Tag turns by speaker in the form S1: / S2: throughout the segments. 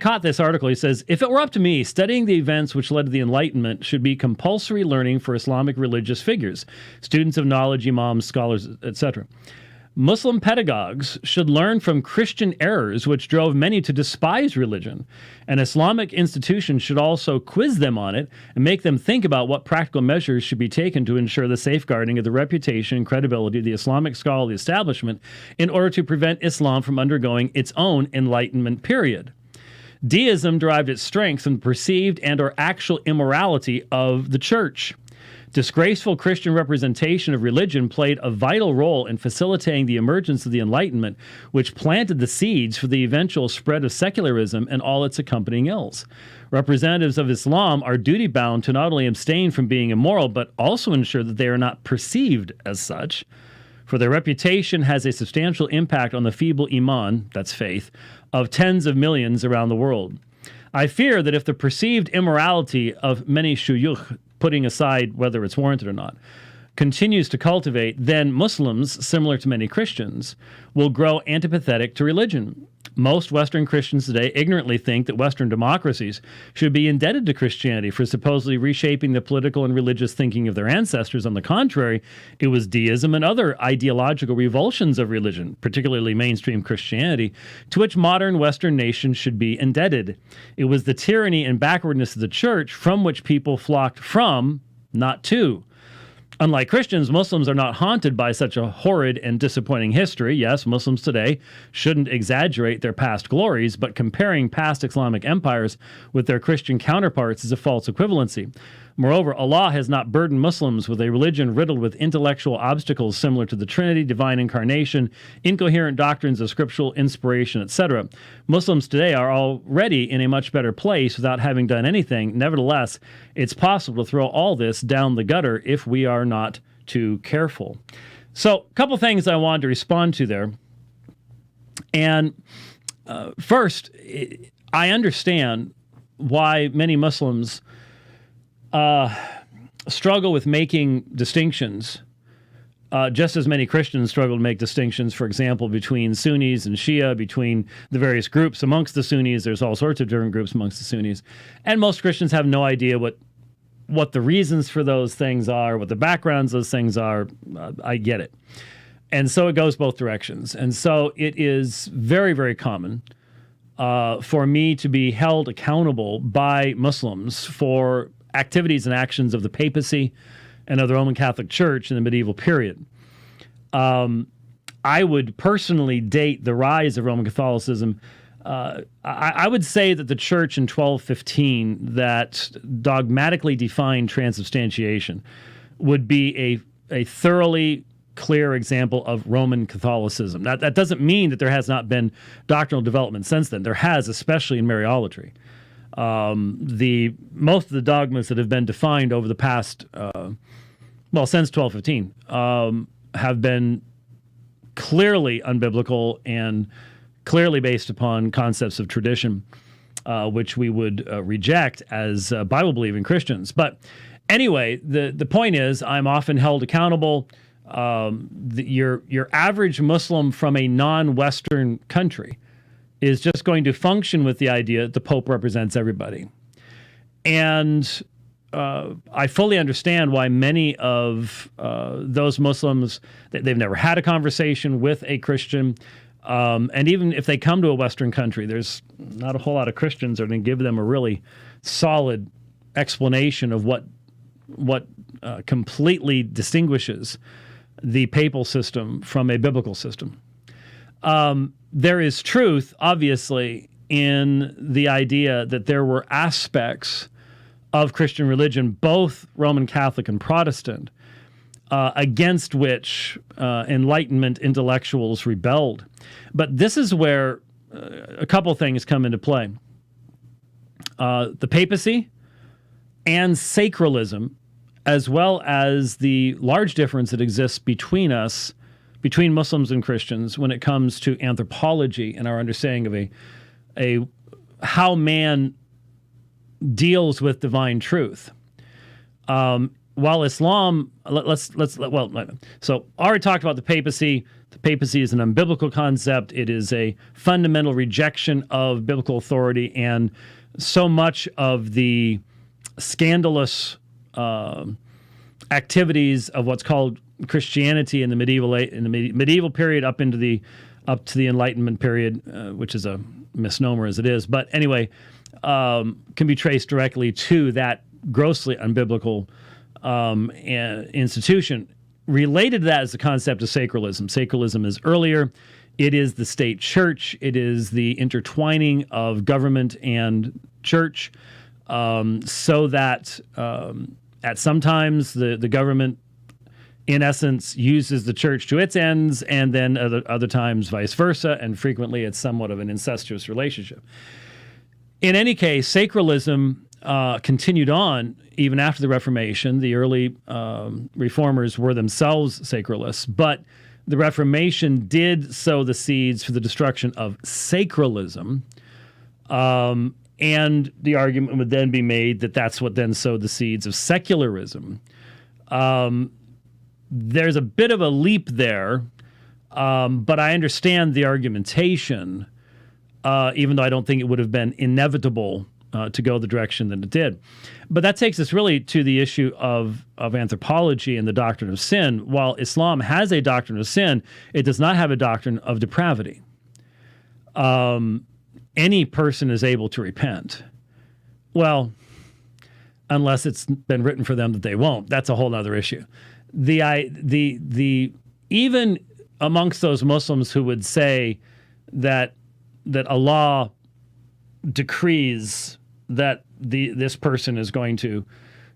S1: caught this article. He says, if it were up to me, studying the events which led to the Enlightenment should be compulsory learning for Islamic religious figures, students of knowledge, imams, scholars, etc. Muslim pedagogues should learn from Christian errors which drove many to despise religion. An Islamic institution should also quiz them on it and make them think about what practical measures should be taken to ensure the safeguarding of the reputation and credibility of the Islamic scholarly establishment in order to prevent Islam from undergoing its own enlightenment period. Deism derived its strength from perceived and or actual immorality of the church. Disgraceful Christian representation of religion played a vital role in facilitating the emergence of the Enlightenment, which planted the seeds for the eventual spread of secularism and all its accompanying ills. Representatives of Islam are duty-bound to not only abstain from being immoral, but also ensure that they are not perceived as such, for their reputation has a substantial impact on the feeble iman, that's faith, of tens of millions around the world. I fear that if the perceived immorality of many shuyukh, putting aside whether it's warranted or not, continues to cultivate, then Muslims, similar to many Christians, will grow antipathetic to religion. Most Western Christians today ignorantly think that Western democracies should be indebted to Christianity for supposedly reshaping the political and religious thinking of their ancestors. On the contrary, it was deism and other ideological revulsions of religion, particularly mainstream Christianity, to which modern Western nations should be indebted. It was the tyranny and backwardness of the church from which people flocked from, not to. Unlike Christians, Muslims are not haunted by such a horrid and disappointing history. Yes, Muslims today shouldn't exaggerate their past glories, but comparing past Islamic empires with their Christian counterparts is a false equivalency. Moreover, Allah has not burdened Muslims with a religion riddled with intellectual obstacles similar to the Trinity, divine incarnation, incoherent doctrines of scriptural inspiration, etc. Muslims today are already in a much better place without having done anything. Nevertheless, it's possible to throw all this down the gutter if we are not too careful. So, a couple things I wanted to respond to there. And first, I understand why many Muslims struggle with making distinctions, just as many Christians struggle to make distinctions, for example, between Sunnis and Shia, between the various groups amongst the Sunnis. There's all sorts of different groups amongst the Sunnis. And most Christians have no idea what the reasons for those things are, what the backgrounds of those things are. I get it. And so it goes both directions. And so it is very, very common for me to be held accountable by Muslims for activities and actions of the papacy and of the Roman Catholic Church in the medieval period. I would personally date the rise of Roman Catholicism. I would say that the church in 1215 that dogmatically defined transubstantiation would be a thoroughly clear example of Roman Catholicism. That doesn't mean that there has not been doctrinal development since then. There has, especially in Mariolatry. Most of the dogmas that have been defined over the past, since 1215, have been clearly unbiblical and clearly based upon concepts of tradition, which we would reject as Bible-believing Christians. But anyway, the point is, I'm often held accountable. Your average Muslim from a non-Western country is just going to function with the idea that the Pope represents everybody. And I fully understand why many of those Muslims, they've never had a conversation with a Christian. And even if they come to a Western country, there's not a whole lot of Christians that are going to give them a really solid explanation of what completely distinguishes the papal system from a biblical system. There is truth, obviously, in the idea that there were aspects of Christian religion, both Roman Catholic and Protestant, against which Enlightenment intellectuals rebelled. But this is where a couple things come into play. The papacy and sacralism, as well as the large difference that exists between us, between Muslims and Christians, when it comes to anthropology and our understanding of how man deals with divine truth. while Islam, so I already talked about the papacy. The papacy is an unbiblical concept. It is a fundamental rejection of biblical authority, and so much of the scandalous activities of what's called Christianity in the medieval period up to the Enlightenment period, which is a misnomer as it is, but anyway, can be traced directly to that grossly unbiblical institution. Related to that is the concept of sacralism. Sacralism is earlier. It is the state church. It is the intertwining of government and church, so that at sometimes the government, in essence, uses the church to its ends, and then other times vice versa, and frequently it's somewhat of an incestuous relationship. In any case, sacralism continued on even after the Reformation. The early reformers were themselves sacralists, but the Reformation did sow the seeds for the destruction of sacralism, and the argument would then be made that that's what then sowed the seeds of secularism. There's a bit of a leap there, but I understand the argumentation, even though I don't think it would have been inevitable to go the direction that it did. But that takes us really to the issue of anthropology and the doctrine of sin. While Islam has a doctrine of sin, it does not have a doctrine of depravity. Any person is able to repent. Well, unless it's been written for them that they won't. That's a whole other issue. The even amongst those Muslims who would say that Allah decrees that this person is going to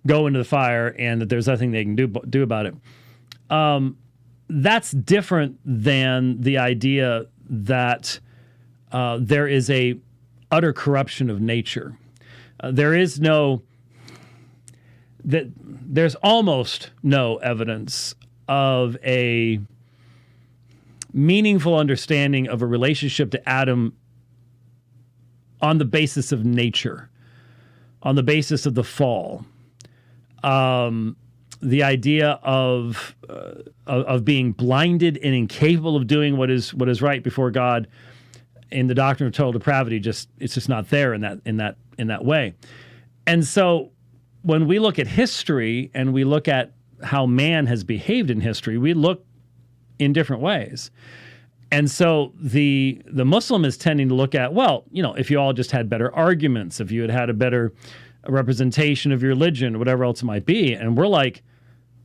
S1: go into the fire and that there's nothing they can do about it, that's different than the idea that there is a utter corruption of nature. There's almost no evidence of a meaningful understanding of a relationship to Adam on the basis of nature, on the basis of the fall. The idea of being blinded and incapable of doing what is right before God in the doctrine of total depravity, it's just not there in that way. And so when we look at history and we look at how man has behaved in history, we look in different ways. And so the Muslim is tending to look at, well, if you all just had better arguments, if you had a better representation of your religion, whatever else it might be. And we're like,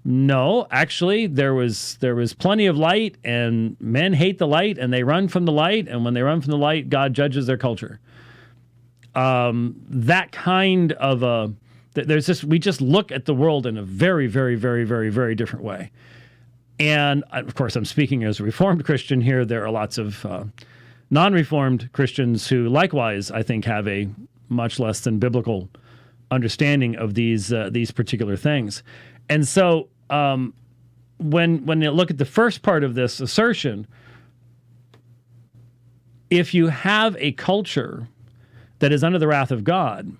S1: no, actually, there was plenty of light, and men hate the light, and they run from the light. And when they run from the light, God judges their culture. That kind of we just look at the world in a very, very, very, very, very different way. And of course, I'm speaking as a Reformed Christian here. There are lots of non-Reformed Christians who likewise, I think, have a much less than biblical understanding of these particular things. And so when you look at the first part of this assertion, if you have a culture that is under the wrath of God,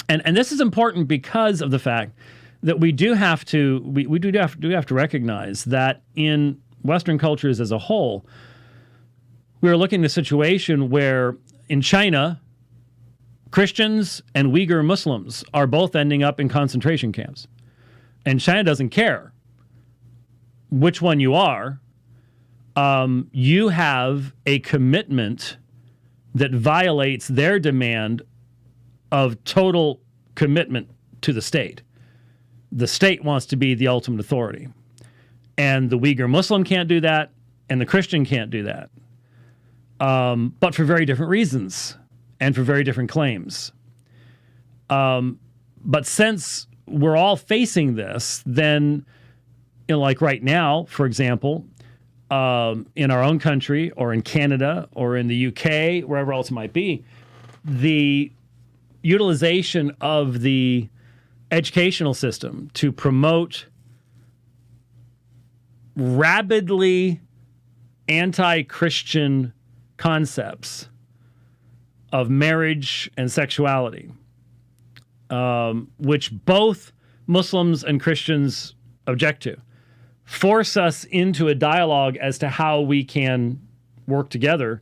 S1: and this is important because of the fact that we do have to recognize that in Western cultures as a whole, we're looking at a situation where in China, Christians and Uyghur Muslims are both ending up in concentration camps. And China doesn't care which one you are. You have a commitment that violates their demand of total commitment to the state. The state wants to be the ultimate authority. And the Uyghur Muslim can't do that, and the Christian can't do that. But for very different reasons and for very different claims. But since we're all facing this, then, like right now, for example, in our own country or in Canada or in the UK, wherever else it might be, the utilization of the educational system to promote rabidly anti-Christian concepts of marriage and sexuality, which both Muslims and Christians object to. Force us into a dialogue as to how we can work together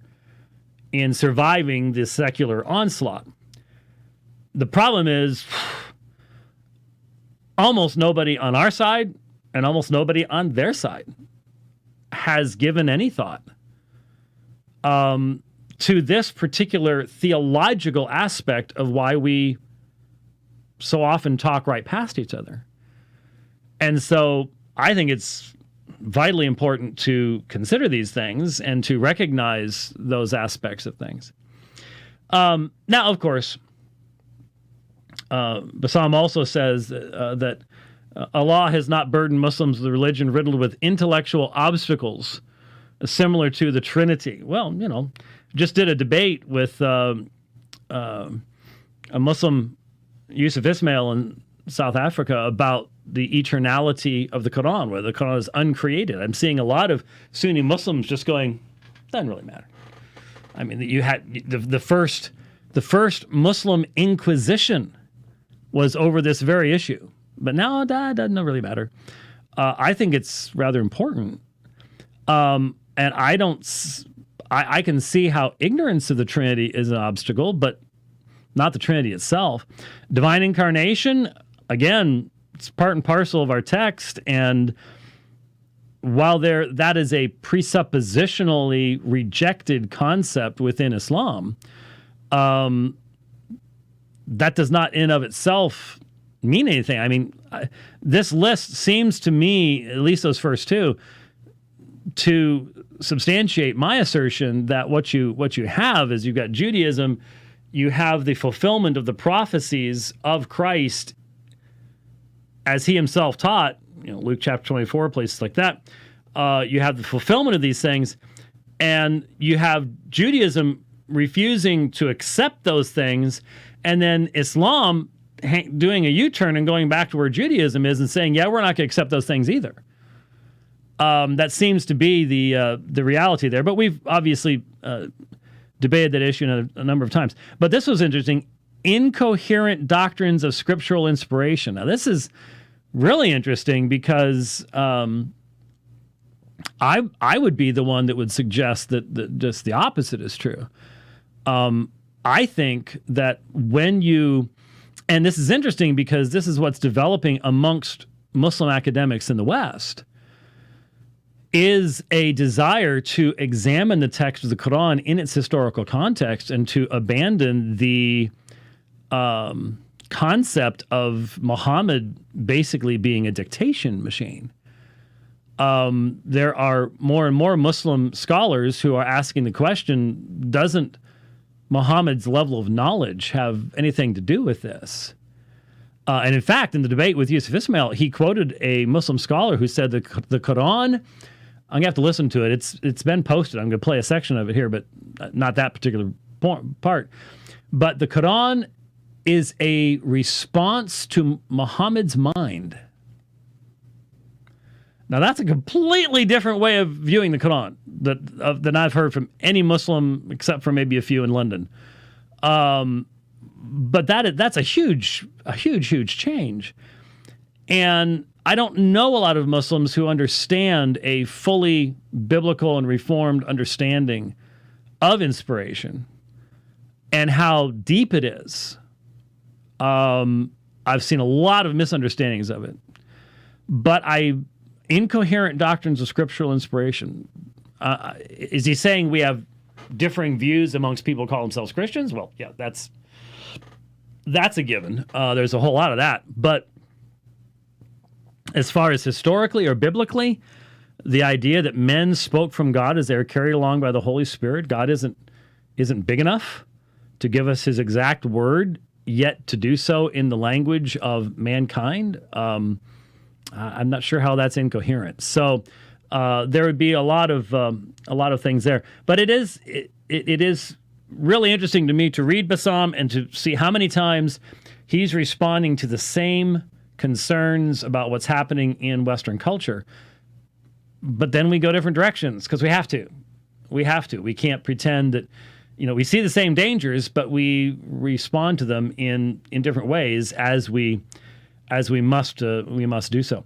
S1: in surviving this secular onslaught. The problem is almost nobody on our side and almost nobody on their side has given any thought to this particular theological aspect of why we so often talk right past each other. And so I think it's vitally important to consider these things and to recognize those aspects of things. Now, of course, Bassam also says that Allah has not burdened Muslims with a religion riddled with intellectual obstacles similar to the Trinity. Well, just did a debate with a Muslim, Yusuf Ismail, in South Africa about the eternality of the Quran, where the Quran is uncreated. I'm seeing a lot of Sunni Muslims just going, doesn't really matter. I mean, you had the first Muslim Inquisition was over this very issue, but now that doesn't really matter. I think it's rather important, and I can see how ignorance of the Trinity is an obstacle, but not the Trinity itself. Divine incarnation, again, it's part and parcel of our text, and while that is a presuppositionally rejected concept within Islam, that does not in of itself mean anything. I mean, this list seems to me, at least those first two, to substantiate my assertion that what you have is you've got Judaism, you have the fulfillment of the prophecies of Christ as he himself taught, Luke chapter 24, places like that. You have the fulfillment of these things, and you have Judaism refusing to accept those things, and then Islam doing a U-turn and going back to where Judaism is and saying, yeah, we're not going to accept those things either. That seems to be the reality there. But we've obviously debated that issue a number of times. But this was interesting. Incoherent doctrines of scriptural inspiration. Now, this is really interesting because I would be the one that would suggest that just the opposite is true. I think that and this is interesting because this is what's developing amongst Muslim academics in the West, is a desire to examine the text of the Quran in its historical context and to abandon the concept of Muhammad basically being a dictation machine. There are more and more Muslim scholars who are asking the question, doesn't Muhammad's level of knowledge have anything to do with this? And in fact, in the debate with Yusuf Ismail, he quoted a Muslim scholar who said the Quran, I'm going to have to listen to it. It's been posted. I'm going to play a section of it here, but not that particular part. But the Quran is a response to Muhammad's mind. Now, that's a completely different way of viewing the Quran than I've heard from any Muslim, except for maybe a few in London. But that's a huge change. And I don't know a lot of Muslims who understand a fully biblical and reformed understanding of inspiration and how deep it is. I've seen a lot of misunderstandings of it. But incoherent doctrines of scriptural inspiration. Is he saying we have differing views amongst people who call themselves Christians? Well, yeah, that's a given. There's a whole lot of that. But as far as historically or biblically, the idea that men spoke from God as they were carried along by the Holy Spirit, God isn't big enough to give us his exact word, yet to do so in the language of mankind, I'm not sure how that's incoherent. So there would be a lot of things there. But it is really interesting to me to read Bassam and to see how many times he's responding to the same concerns about what's happening in Western culture. But then we go different directions because we have to. We can't pretend that, we see the same dangers, but we respond to them in different ways as we as we must do so.